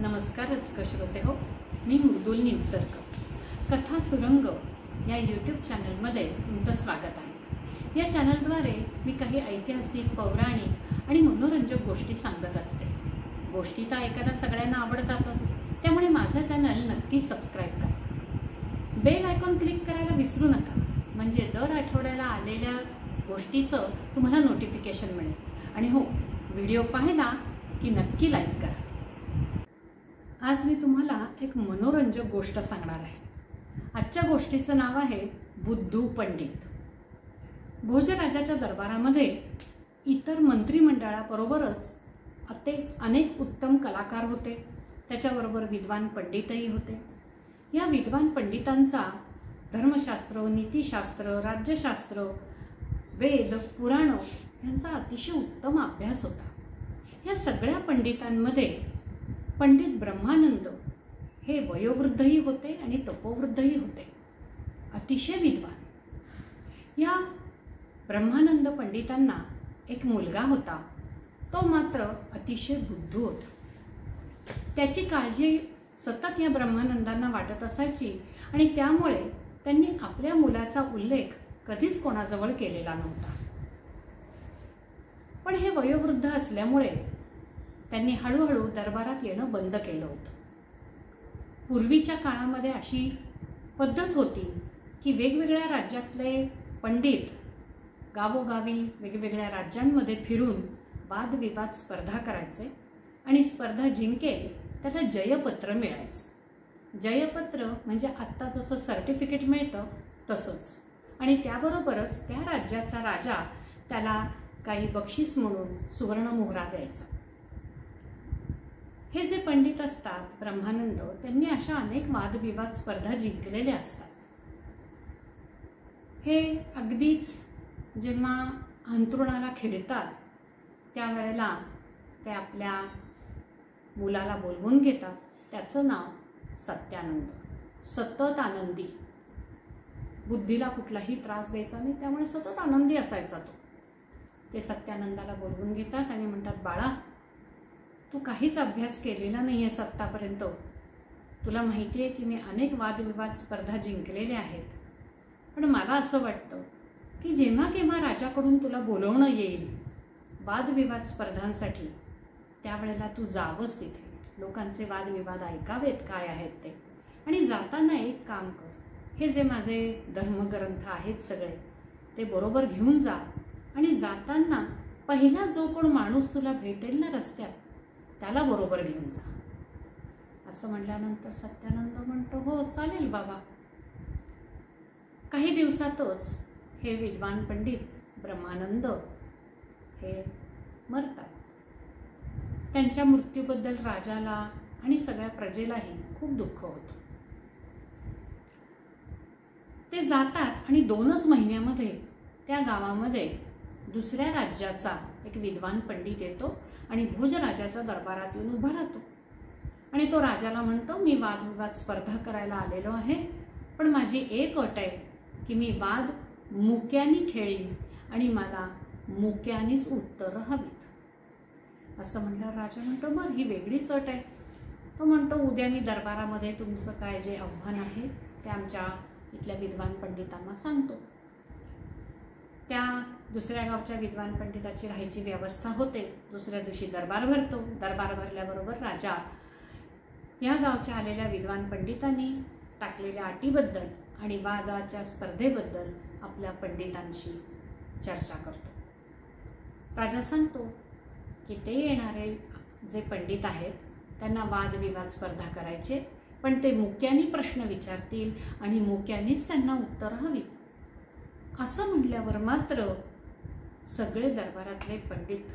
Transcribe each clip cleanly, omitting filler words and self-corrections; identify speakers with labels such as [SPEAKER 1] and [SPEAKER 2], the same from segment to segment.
[SPEAKER 1] नमस्कार रसिक श्रोते हो, मी मृदुल निवसरकर. कथा सुरंग या यूट्यूब चॅनलमध्ये तुमचं स्वागत आहे. या चॅनलद्वारे मी काही ऐतिहासिक, पौराणिक आणि मनोरंजक गोष्टी सांगत असते. गोष्टी तर ऐकायला सगळ्यांना आवडतातच, त्यामुळे माझं चॅनल नक्की सबस्क्राईब करा. बेल आयकॉन क्लिक करायला विसरू नका, म्हणजे दर आठवड्याला आलेल्या गोष्टीचं तुम्हाला नोटिफिकेशन मिळेल. आणि हो, व्हिडिओ पाहिला की नक्की लाईक करा. आज मी तुम्हाला एक मनोरंजक गोष्ट सांगणार आहे. आजच्या गोष्टीचं नाव आहे बुद्धू पंडित. भोजराजाच्या दरबारामध्ये इतर मंत्रिमंडळाबरोबरच अनेक उत्तम कलाकार होते. त्याच्याबरोबर विद्वान पंडितही होते. या विद्वान पंडितांचा धर्मशास्त्र, नीतिशास्त्र, राज्यशास्त्र, वेद, पुराण यांचा अतिशय उत्तम अभ्यास होता. या सगळ्या पंडितांमध्ये पंडित ब्रह्मानंद हे वयोवृद्धही होते आणि तपोवृद्धही होते, अतिशय विद्वान. या ब्रह्मानंद पंडितांना एक मुलगा होता, तो मात्र अतिशय बुद्धू होता. त्याची काळजी सतत या ब्रह्मानंदांना वाटत असायची आणि त्यामुळे त्यांनी आपल्या मुलाचा उल्लेख कधीच कोणाजवळ केलेला नव्हता. पण हे वयोवृद्ध असल्यामुळे त्यांनी हळूहळू दरबारात येणं बंद केलं होतं. पूर्वीच्या काळामध्ये अशी पद्धत होती की वेगवेगळ्या राज्यातले पंडित गावोगावी वेगवेगळ्या राज्यांमध्ये फिरून वादविवाद स्पर्धा करायचे आणि स्पर्धा जिंकेल त्याला जयपत्र मिळायचं. जयपत्र म्हणजे आत्ता जसं सर्टिफिकेट मिळतं तसंच, आणि त्याबरोबरच त्या राज्याचा राजा त्याला काही बक्षीस म्हणून सुवर्णमोहरा द्यायचा. हे जे पंडित असतात ब्रह्मानंद, त्यांनी अशा अनेक वादविवाद स्पर्धा जिंकलेल्या असतात. हे अगदीच जेव्हा अंथरुणाला खिळतात त्यावेळेला ते आपल्या मुलाला बोलवून घेतात. त्याचं नाव सत्यानंद, सतत आनंदी. बुद्धीला कुठलाही त्रास द्यायचा नाही, त्यामुळे सतत आनंदी असायचा तो. ते सत्यानंदाला बोलवून घेतात आणि म्हणतात, बाळा, तू काहीच अभ्यास केलेला नाही आहेस आत्तापर्यंत. तुला माहिती आहे की मी अनेक वादविवाद स्पर्धा जिंकलेल्या आहेत, पण मला असं वाटतं की जेव्हा केव्हा राजाकडून तुला बोलवणं येईल वादविवाद स्पर्धांसाठी, त्यावेळेला तू जावंच तिथे, लोकांचे वादविवाद ऐकावेत काय आहेत ते. आणि जाताना एक काम कर, हे जे माझे धर्मग्रंथ आहेत सगळे ते बरोबर घेऊन जा, आणि जाताना पहिला जो कोण माणूस तुला भेटेल ना रस्त्यात त्याला बरोबर घेऊन जा. असं म्हटल्यानंतर सत्यानंद म्हणतो, हो चालेल बाबा. काही दिवसातच हे विद्वान पंडित ब्रह्मानंद हे मरतात. त्यांच्या मृत्यूबद्दल राजाला आणि सगळ्या प्रजेलाही खूप दुःख होतं. ते जातात आणि 2च महिन्यामध्ये त्या गावामध्ये दुसऱ्या राज्याचा एक विद्वान पंडित येतो आणि भोजराजाच्या दरबारात येऊन उभा राहतो. आणि तो राजाला म्हणतो, मी वादविवाद स्पर्धा करायला आलेलो आहे, पण माझी एक अट आहे की मी वाद मुक्यानी खेळीन आणि मला मुक्यानीच उत्तरं हवीत. असं म्हणल्यावर राजा म्हणतो, बरं, ही वेगळीच अट आहे. तो म्हणतो, उद्या मी दरबारामध्ये तुमचं काय जे आव्हान आहे ते आमच्या इथल्या विद्वान पंडितांना सांगतो. त्या दुसऱ्या गावच्या विद्वान पंडिताची राहायची व्यवस्था होते. दुसऱ्या दिवशी दरबार भरतो. दरबार भरल्याबरोबर राजा या गावच्या आलेल्या विद्वान पंडितांनी टाकलेल्या अटीबद्दल आणि वादाच्या स्पर्धेबद्दल आपल्या पंडितांशी चर्चा करतो. राजा सांगतो की ते येणारे जे पंडित आहेत त्यांना वादविवाद स्पर्धा करायचे, पण ते मुक्यानी प्रश्न विचारतील आणि मुक्यानीच त्यांना उत्तरं हवीत. असं म्हटल्यावर मात्र सगळे दरबारातले पंडित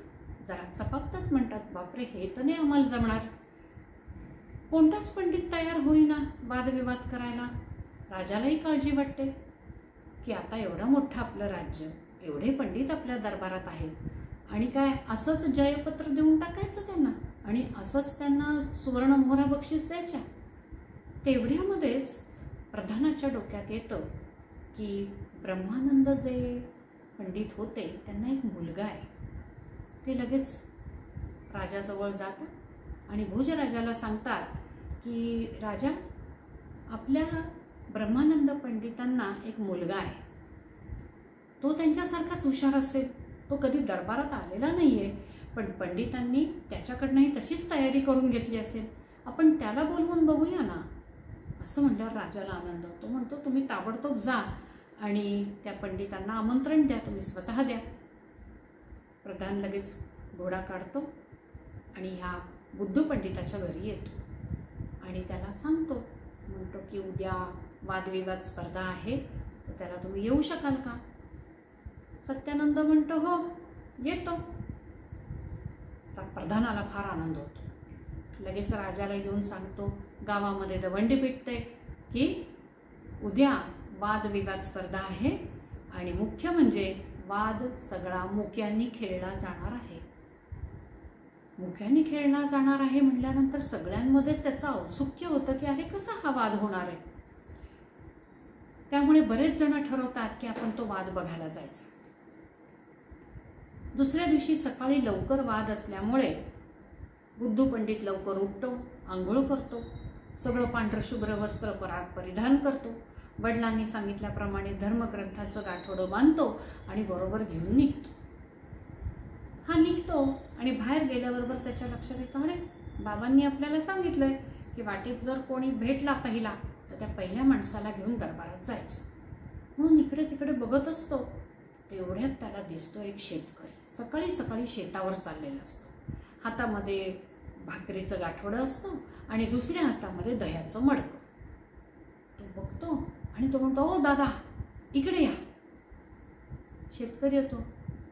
[SPEAKER 1] जरा चपापतात. म्हणतात, बापरे, हे तर नाही आम्हाला जमणार. कोणताच पंडित तयार होईना वादविवाद करायला. राजालाही काळजी वाटते की आता एवढं मोठं आपलं राज्य, एवढे पंडित आपल्या दरबारात आहेत आणि काय असंच जयपत्र देऊन टाकायचं त्यांना आणि असंच त्यांना सुवर्णमोहरा बक्षीस द्यायच्या. तेवढ्यामध्येच प्रधानाच्या डोक्यात येतं की ब्रह्मानंद जे पंडित होते त्यांना एक मुलगा आहे. ते लगेच राजाजवळ जातात आणि भोजराजाला सांगतात की राजा, आपल्या ब्रह्मानंद पंडितांना एक मुलगा आहे, तो त्यांच्यासारखाच हुशार असेल, तो कधी दरबारात आलेला नाहीये, पण पंडितांनी त्याच्याकडनंही तशीच तयारी करून घेतली असेल, आपण त्याला बोलवून बघूया ना. असं म्हटल्यावर राजाला आनंद होतो. म्हणतो तुम्ही ताबडतोब जा आणि त्या पंडितांना आमंत्रण द्या, तुम्ही स्वतः द्या. प्रधान लगेच घोडा काढतो आणि ह्या बुद्ध पंडिताच्या घरी येतो आणि त्याला सांगतो, म्हणतो की उद्या वादविवाद स्पर्धा आहे, तर त्याला तुम्ही येऊ शकाल का. सत्यानंद म्हणतो हो येतो. प्रधानाला फार आनंद होतो. लगेच राजाला येऊन सांगतो, गावामध्ये दवंडी पेटते की उद्या वादविवाद स्पर्धा आहे आणि मुख्य म्हणजे वाद सगळा मुक्यांनी खेळला जाणार आहे. मुक्यांनी खेळला जाणार आहे म्हटल्यानंतर सगळ्यांमध्येच त्याचं औत्सुक्य होतं की अरे कसा हा वाद होणार आहे. त्यामुळे बरेच जण ठरवतात की आपण तो वाद बघायला जायचा. दुसऱ्या दिवशी सकाळी लवकर वाद असल्यामुळे बुद्धू पंडित लवकर उठतो, आंघोळ करतो, सगळं पांढरशुभ्र वस्त्र परिधान करतो, वडिलांनी सांगितल्याप्रमाणे धर्मग्रंथाचं गाठोडं बांधतो आणि बरोबर घेऊन निघतो. हा निघतो आणि बाहेर गेल्याबरोबर त्याच्या लक्षात येतं, अरे बाबांनी आपल्याला सांगितलंय की वाटेत जर कोणी भेटला पहिला तर त्या पहिल्या माणसाला घेऊन दरबारात जायचं. म्हणून इकडे तिकडे बघत असतो. तेवढ्यात त्याला दिसतो एक शेतकरी सकाळी सकाळी शेतावर चाललेला असतो. हातामध्ये भाकरीचं गाठोडं असतं आणि दुसऱ्या हातामध्ये दह्याचं मडकं. तो बघतो आणि तो म्हणतो, ओ दादा इकडे या. शेतकरी येतो,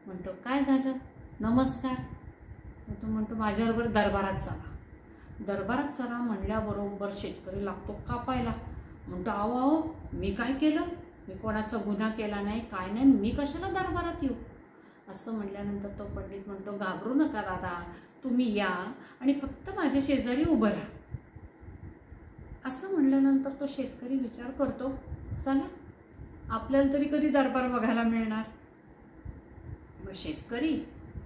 [SPEAKER 1] म्हणतो काय झालं, नमस्कार. तो म्हणतो माझ्याबरोबर दरबारात चला. दरबारात चला म्हणल्याबरोबर शेतकरी लागतो कापायला. म्हणतो अहो अहो मी काय केलं, मी कोणाचा गुन्हा केला नाही, काय नाही, मी कशाला दरबारात येऊ. असं म्हणल्यानंतर तो पंडित म्हणतो, घाबरू नका दादा, तुम्ही या आणि फक्त माझ्या शेजारी उभं राहा. असं म्हणल्यानंतर तो शेतकरी विचार करतो, चला आपल्याला तरी कधी दरबार बघायला मिळणार. मग शेतकरी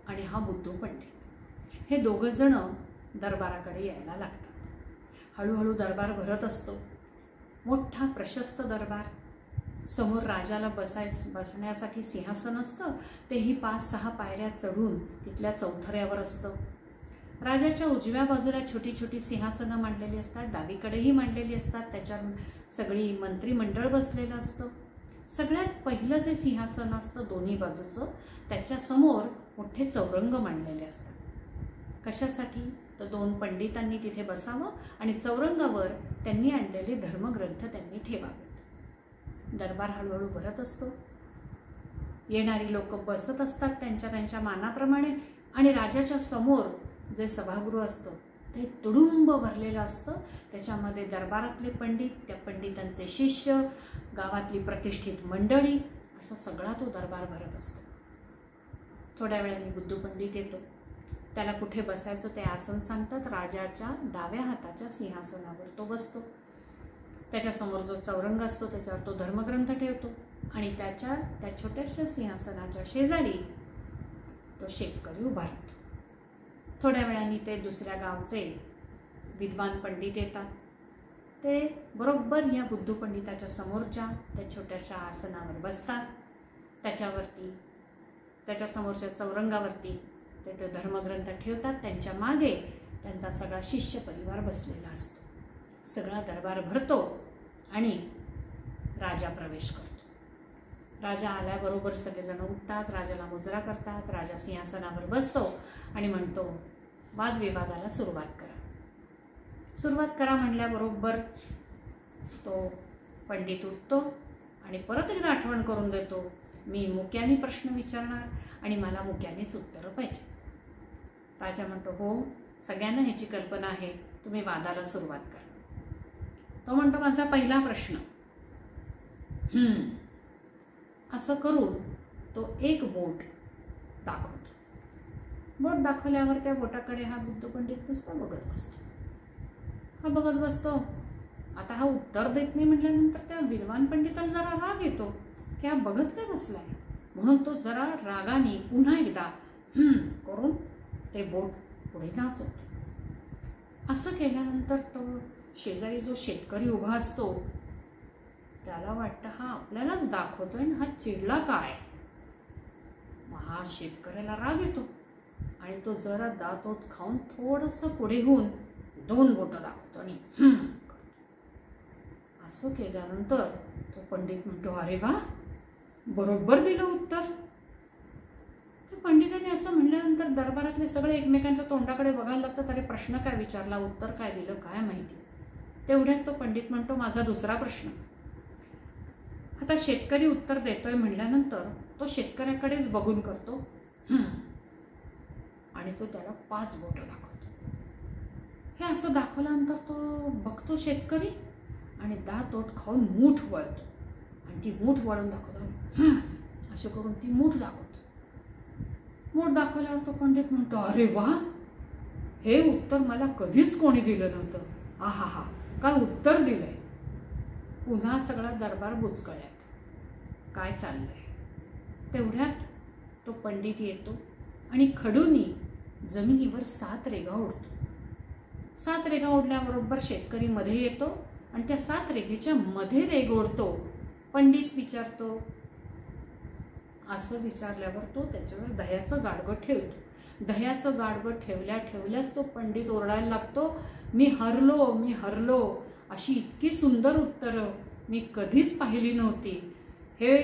[SPEAKER 1] आणि हा बुद्धू पंडित हे दोघं जण दरबाराकडे यायला लागतात. हळूहळू दरबार भरत असतो. मोठा प्रशस्त दरबार. समोर राजाला बसण्यासाठी सिंहासन असतं, तेही 5-6 पायऱ्या चढून तिथल्या चौथऱ्यावर असतं. राजाच्या उजव्या बाजूला छोटी छोटी सिंहासनं मांडलेली असतात, डावीकडेही मांडलेली असतात. त्याच्यावर सगळी मंत्रिमंडळ बसलेलं असतं. सगळ्यात पहिलं जे सिंहासन असतं दोन्ही बाजूचं, त्याच्यासमोर मोठे चौरंग मांडलेले असतात. कशासाठी, तर 2 पंडितांनी तिथे बसावं आणि चौरंगावर त्यांनी आणलेले धर्मग्रंथ त्यांनी ठेवावेत. दरबार हळूहळू भरत असतो. येणारी लोक बसत असतात त्यांच्या त्यांच्या मानाप्रमाणे आणि राजाच्या समोर जे सभागृह असतं ते तुडुंब भरलेलं असतं. त्याच्यामध्ये दरबारातले पंडित, त्या पंडितांचे शिष्य, गावातली प्रतिष्ठित मंडळी, असा सगळा तो दरबार भरत असतो. थोड्या वेळाने बुद्धू पंडित येतो. त्याला कुठे बसायचं ते आसन सांगतात. राजाच्या डाव्या हाताच्या सिंहासनावर तो बसतो. त्याच्यासमोर जो चौरंग असतो त्याच्यावर तो धर्मग्रंथ ठेवतो आणि त्या छोट्याशा सिंहासनाच्या शेजारी तो शेतकरी उभा राहतो. थोड्या वेळाने ते दुसऱ्या गावचे विद्वान पंडित येतात. ते बरोबर या बुद्धू पंडिताच्या समोरच्या त्या छोट्याशा आसनावर बसतात. त्याच्यासमोरच्या चौरंगावरती ते धर्मग्रंथ ठेवतात. त्यांच्या मागे त्यांचा सगळा शिष्य परिवार बसलेला असतो. सगळा दरबार भरतो आणि राजा प्रवेश करतो. राजा आल्याबरोबर सगळेजण उठतात, राजाला मुजरा करतात. राजा सिंहासनावर बसतो आणि म्हणतो, वादविवादाला सुरुवात करा. सुरुवात करा म्हणल्याबरोबर तो पंडित उठतो आणि परत एकदा आठवण करून देतो, मी मुक्याने प्रश्न विचारणार आणि मला मुक्यानेच उत्तरं पाहिजे. राजा म्हणतो, हो सगळ्यांना ह्याची कल्पना आहे, तुम्ही वादाला सुरुवात करा. तो म्हणतो, माझा पहिला प्रश्न. असं करून तो एक बोट दाखवतो. बोट दाखवल्यावर त्या बोटाकडे हा बुद्ध पंडित नुसता बघत बसतो. हा बघत बसतो. आता हा उत्तर देत नाही म्हटल्यानंतर त्या विद्वान पंडिताला जरा राग येतो की हा बघत काय बसलाय. म्हणून तो जरा रागाने पुन्हा एकदा करून ते बोट पुढे नाचवतो. असं केल्यानंतर तो शेजारी जो शेतकरी उभा असतो त्याला वाटतं हा आपल्यालाच दाखवतोय आणि हा चिडला काय. हा शेतकऱ्याला राग येतो आणि तो जरा दात ओठ खाऊन थोडंसं पुढे होऊन 2 बोटं दाखवतो आणि असं केल्यानंतर तो पंडित म्हणतो अरे वा, बरोबर दिलं उत्तर. पंडितांनी असं म्हणल्यानंतर दरबारातले सगळे एकमेकांच्या तोंडाकडे बघायला लागतात. अरे प्रश्न काय विचारला, उत्तर काय दिलं, काय माहिती. तेवढ्यात तो पंडित म्हणतो माझा दुसरा प्रश्न. आता शेतकरी उत्तर देतोय म्हणल्यानंतर तो शेतकऱ्याकडेच बघून करतो आणि तो त्याला 5 बोटं दाखवतो. हे असं दाखवल्यानंतर तो बघतो शेतकरी आणि दात ओठ खाऊन मूठ वळतो आणि ती मूठ वळून दाखवतो. असे करून ती मूठ दाखवतो. मूठ दाखवल्यावर तो पंडित म्हणतो अरे वा, हे उत्तर मला कधीच कोणी दिलं नव्हतं. आहा हा, काय उत्तर दिलंय. पुन्हा सगळा दरबार बुचकळ्यात. काय चाललंय. तेवढ्यात तो पंडित येतो आणि खडूनी जमिनीवर 7 रेघा ओढतो. 7 रेघा ओढल्याबरोबर शेतकरी मध्ये येतो आणि त्या 7 रेघेच्या मध्ये रेघ ओढतो. पंडित विचारतो. असं विचारल्यावर तो त्याच्यावर दह्याचं गाडगं ठेवतो. दह्याचं गाडगं ठेवल्याच तो पंडित ओरडायला लागतो मी हरलो, मी हरलो. अशी इतकी सुंदर उत्तरं मी कधीच पाहिली नव्हती. हे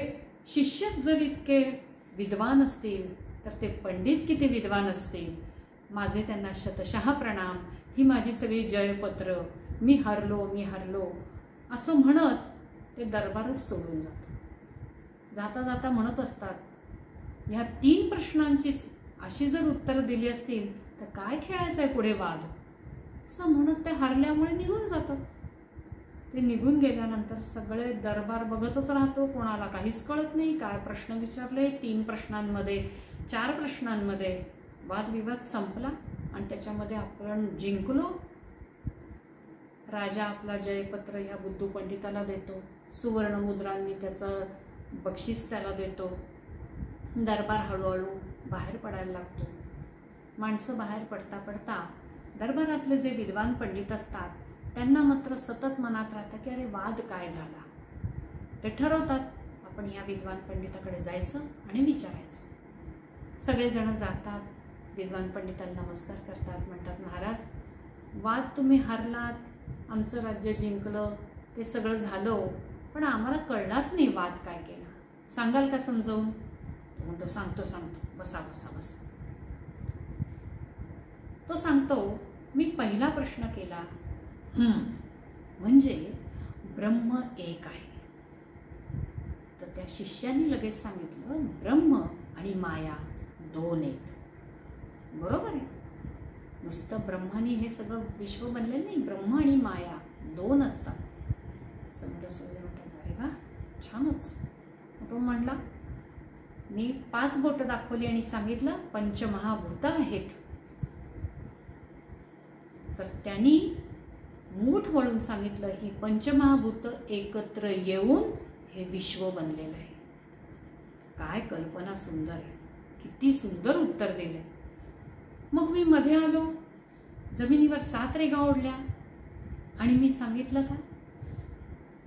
[SPEAKER 1] शिष्यच जर इतके विद्वान असतील तर ते पंडित किती विद्वान असतील. माझे त्यांना शतशः प्रणाम. ही माझी सगळी जयपत्र. मी हरलो, मी हरलो असं म्हणत ते दरबारच सोडून जातात. जाता जाता म्हणत असतात ह्या 3 प्रश्नांचीच अशी जर उत्तरं दिली असतील तर काय खेळायचं आहे पुढे वाद. असं म्हणत ते हरल्यामुळे निघून जातात. ते निघून गेल्यानंतर सगळे दरबार बघतच राहतो. कोणाला काहीच कळत नाही काय प्रश्न विचारले. 3 प्रश्नांमध्ये 4 प्रश्नांमध्ये वादविवाद संपला आणि त्याच्यामध्ये आपण जिंकलो. राजा आपला जयपत्र ह्या बुद्धू पंडिताला देतो. सुवर्ण मुद्रांनी त्याचं बक्षीस त्याला देतो. दरबार हळूहळू बाहेर पडायला लागतो. माणसं बाहेर पडता पडता दरबारातले जे विद्वान पंडित असतात त्यांना मात्र सतत मनात राहतं की अरे वाद काय झाला. ते ठरवतात आपण या विद्वान पंडिताकडे जायचं आणि विचारायचं. सगळेजण जातात. विद्वान पंडितांना नमस्कार करतात. म्हणतात महाराज वाद तुम्ही हारलात, आमचं राज्य जिंकलं, ते सगळं झालं, पण आम्हाला कळलाच नाही वाद काय केला. सांगाल का समजावून. तो म्हणतो सांगतो, बसा बसा बसा. तो सांगतो मी पहिला प्रश्न केला म्हणजे ब्रह्म एक आहे. तर त्या शिष्याने लगेच सांगितलं ब्रह्म आणि माया 2 आहेत. बरोबर आहे. नुसतं ब्रह्माने हे सगळं विश्व बनलेलं नाही. ब्रह्म आणि माया 2 असतात. समजा सगळे म्हणतात अरे वा छानच. तो म्हणला मी 5 बोटं दाखवली आणि सांगितलं पंचमहाभूत आहेत. तर त्यांनी मूठ वळून सांगितलं ही पंचमहाभूत एकत्र येऊन हे विश्व बनलेलं आहे. काय कल्पना सुंदर आहे. किती सुंदर उत्तर दिले. मग मी मध्ये आलो. जमिनीवर 7 रेघा ओढल्या आणि मी सांगितलं का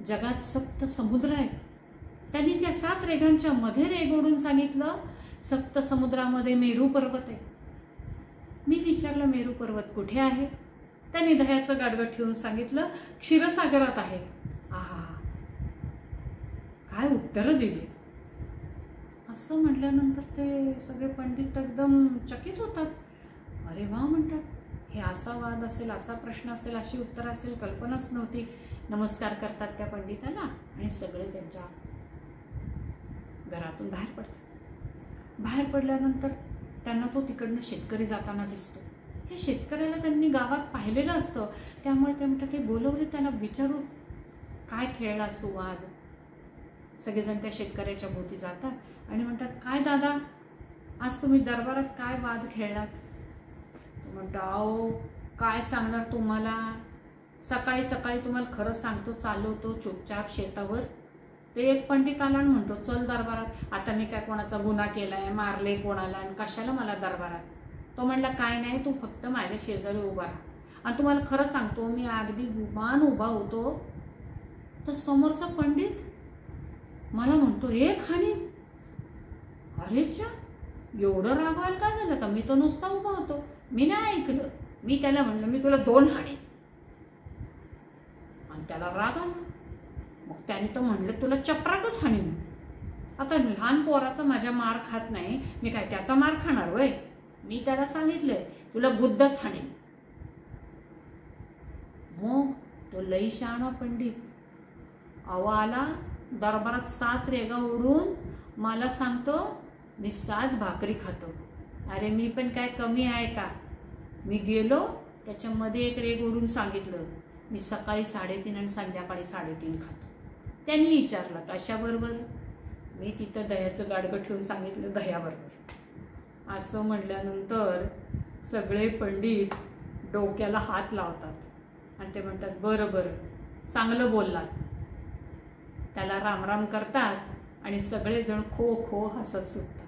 [SPEAKER 1] जगात 7 समुद्र आहेत. त्यांनी त्या 7 रेघांच्या मध्ये रेघ ओढून सांगितलं 7 समुद्रामध्ये मेरू पर्वत आहे. मी विचारलं मेरू पर्वत कुठे आहे. त्यांनी दह्याचं गाडगं ठेवून सांगितलं क्षीरसागरात आहे. आहा काय उत्तरं दिली. असं म्हटल्यानंतर ते सगळे पंडित एकदम चकित होतात. अरे वा म्हणतात हे असा वाद असेल, असा प्रश्न असेल, अशी उत्तर असेल, कल्पनाच नव्हती. नमस्कार करतात त्या पंडिताला आणि सगळे त्यांच्या घरातून बाहेर पडतात. बाहेर पडल्यानंतर त्यांना तो तिकडनं शेतकरी जाताना दिसतो. हे शेतकऱ्याला त्यांनी गावात पाहिलेलं असतं. त्यामुळे ते म्हणतात ते बोलवले त्याला विचारू काय खेळला असतो वाद. सगळेजण त्या शेतकऱ्याच्या भोवती जातात आणि म्हणतात काय दादा आज तुम्ही दरबारात काय वाद खेळलात. तो म्हणतो अहो काय सांगणार तुम्हाला. सकाळी सकाळी तुम्हाला खरं सांगतो चाललो होतो चुपचाप शेतावर. ते एक पंडित आला आणि म्हणतो चल दरबारात. आता मी काय कोणाचा गुन्हा केलाय, मारले कोणाला आणि कशाला मला दरबारात. तो म्हणला काय नाही तू फक्त माझ्या शेजारी उभा राहा. आणि तुम्हाला खरं सांगतो, मी अगदी गुमान उभा होतो तर समोरचा पंडित मला म्हणतो, एक हाणी. अरेच्या, एवढं रागवायला काय झालं का? मी तो नुसता उभा होतो, मी नाही ऐकलं. मी त्याला म्हणलं, मी तुला 2 हाणी. आणि त्याला राग आला. मग त्याने तर म्हणलं, तुला चपराकच हाणी. आता लहान पोराचा माझ्या मार खात नाही, मी काय त्याचा मार खाणार वय? मी त्याला सांगितलंय, तुला बुद्धच हाणे. मग तो लई शहाणा पंडित आला दरबारात 7 रेगा ओढून मला सांगतो, मी 7 भाकरी खातो. अरे मी पण काय कमी आहे का? मी गेलो त्याच्यामध्ये 1 रेग ओढून सांगितलं, मी सकाळी 3:30 आणि संध्याकाळी 3:30 खातो. त्यांनी विचारलं, कशाबरोबर? मी तिथं दह्याचं गाडगं ठेवून सांगितलं, दह्याबरोबर. असं म्हणल्यानंतर सगळे पंडित डोक्याला हात लावतात आणि ते म्हणतात, बरं बरं, चांगलं बोललात. त्याला रामराम करतात आणि सगळेजण खो खो हसत सुटतात.